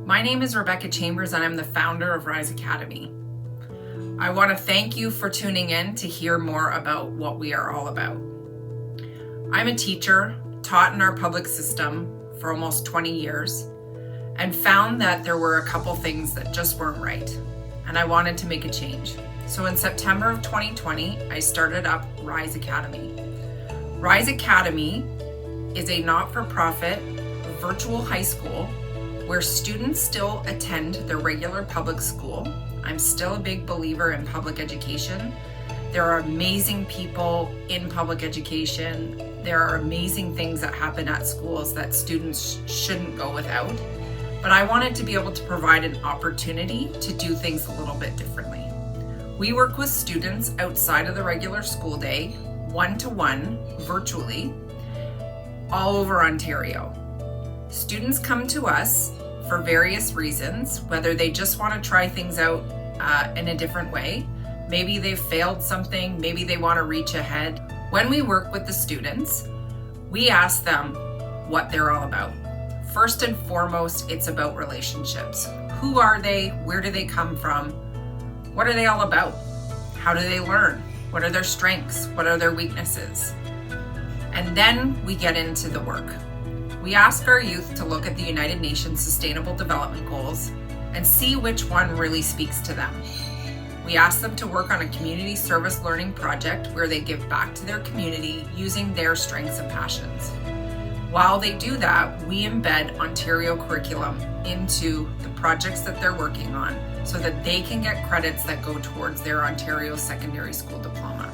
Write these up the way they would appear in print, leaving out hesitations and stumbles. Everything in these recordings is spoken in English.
My name is Rebecca Chambers and I'm the founder of Rise Academy. I want to thank you for tuning in to hear more about what we are all about. I'm a teacher, taught in our public system for almost 20 years, and found that there were a couple things that just weren't right, and I wanted to make a change. So in September of 2020, I started up Rise Academy. Rise Academy is a not-for-profit virtual high school where students still attend their regular public school. I'm still a big believer in public education. There are amazing people in public education. There are amazing things that happen at schools that students shouldn't go without. But I wanted to be able to provide an opportunity to do things a little bit differently. We work with students outside of the regular school day, one-to-one, virtually, all over Ontario. Students come to us for various reasons, whether they just want to try things out in a different way. Maybe they've failed something, maybe they want to reach ahead. When we work with the students, we ask them what they're all about. First and foremost, it's about relationships. Who are they? Where do they come from? What are they all about? How do they learn? What are their strengths? What are their weaknesses? And then we get into the work. We ask our youth to look at the United Nations Sustainable Development Goals and see which one really speaks to them. We ask them to work on a community service learning project where they give back to their community using their strengths and passions. While they do that, we embed Ontario curriculum into the projects that they're working on so that they can get credits that go towards their Ontario secondary school diploma.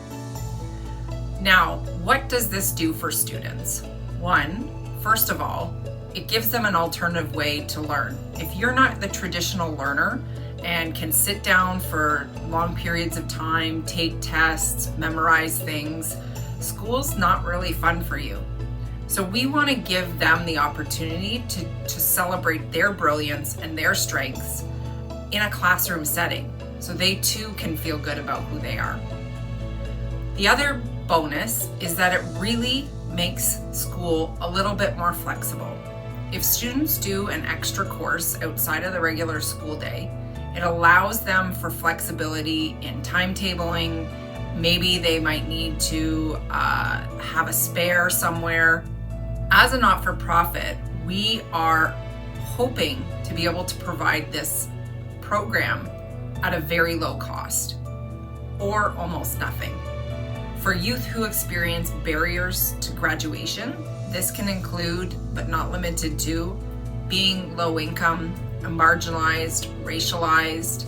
Now, what does this do for students? First of all, it gives them an alternative way to learn. If you're not the traditional learner and can sit down for long periods of time, take tests, memorize things, school's not really fun for you. So we want to give them the opportunity to celebrate their brilliance and their strengths in a classroom setting, so they too can feel good about who they are. The other bonus is that it really makes school a little bit more flexible. If students do an extra course outside of the regular school day, it allows them for flexibility in timetabling. Maybe they might need to have a spare somewhere. As a not-for-profit, we are hoping to be able to provide this program at a very low cost, or almost nothing. For youth who experience barriers to graduation, this can include, but not limited to, being low income, marginalized, racialized,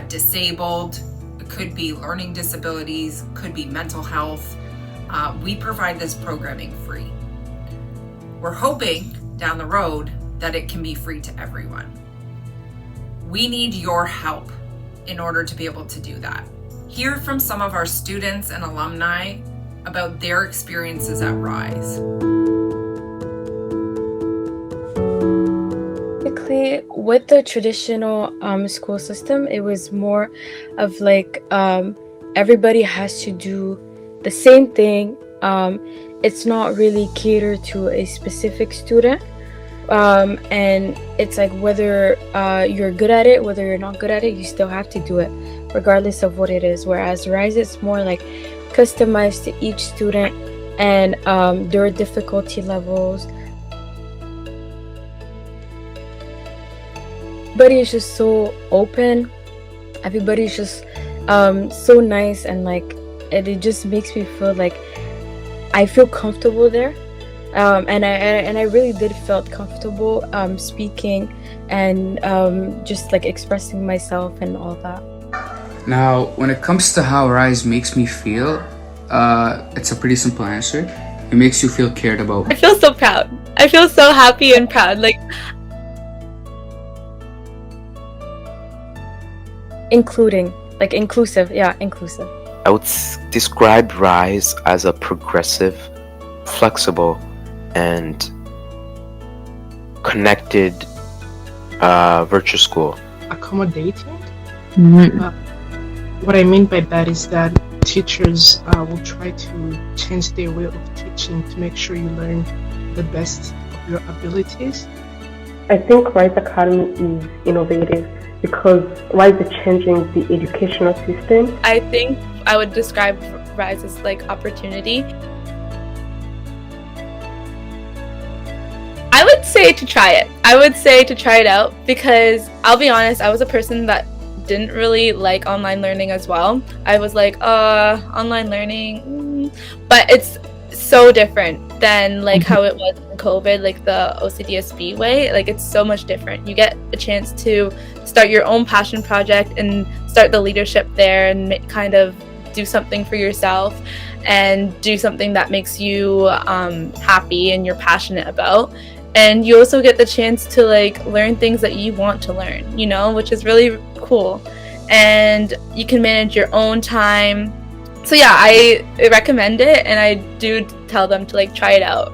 disabled. It could be learning disabilities, could be mental health. We provide this programming free. We're hoping down the road that it can be free to everyone. We need your help in order to be able to do that. Hear from some of our students and alumni about their experiences at Rise. Basically, with the traditional school system, it was more of like everybody has to do the same thing. It's not really catered to a specific student. And it's like whether you're good at it, whether you're not good at it, you still have to do it regardless of what it is. Whereas Rise, it's more like customized to each student and their difficulty levels. Everybody is just so open. Everybody's just so nice, and like it just makes me feel like I feel comfortable there. And I really did felt comfortable speaking and just like expressing myself and all that. Now, when it comes to how Rise makes me feel, it's a pretty simple answer. It makes you feel cared about. I feel so proud. I feel so happy and proud. Like, inclusive. Yeah, inclusive. I would describe Rise as a progressive, flexible, and connected virtual school. Accommodating. What I mean by that is that teachers will try to change their way of teaching to make sure you learn the best of your abilities. I think Rise Academy is innovative because Rise is changing the educational system. I think I would describe Rise as like opportunity. I would say to try it. I would say to try it out because I'll be honest, I was a person that didn't really like online learning as well. I was like, online learning, but it's so different than like how it was in COVID, like the OCDSB way. Like it's so much different. You get a chance to start your own passion project and start the leadership there and kind of do something for yourself and do something that makes you happy and you're passionate about. And you also get the chance to like learn things that you want to learn, you know, which is really cool. And you can manage your own time. So yeah, I recommend it, and I do tell them to like try it out.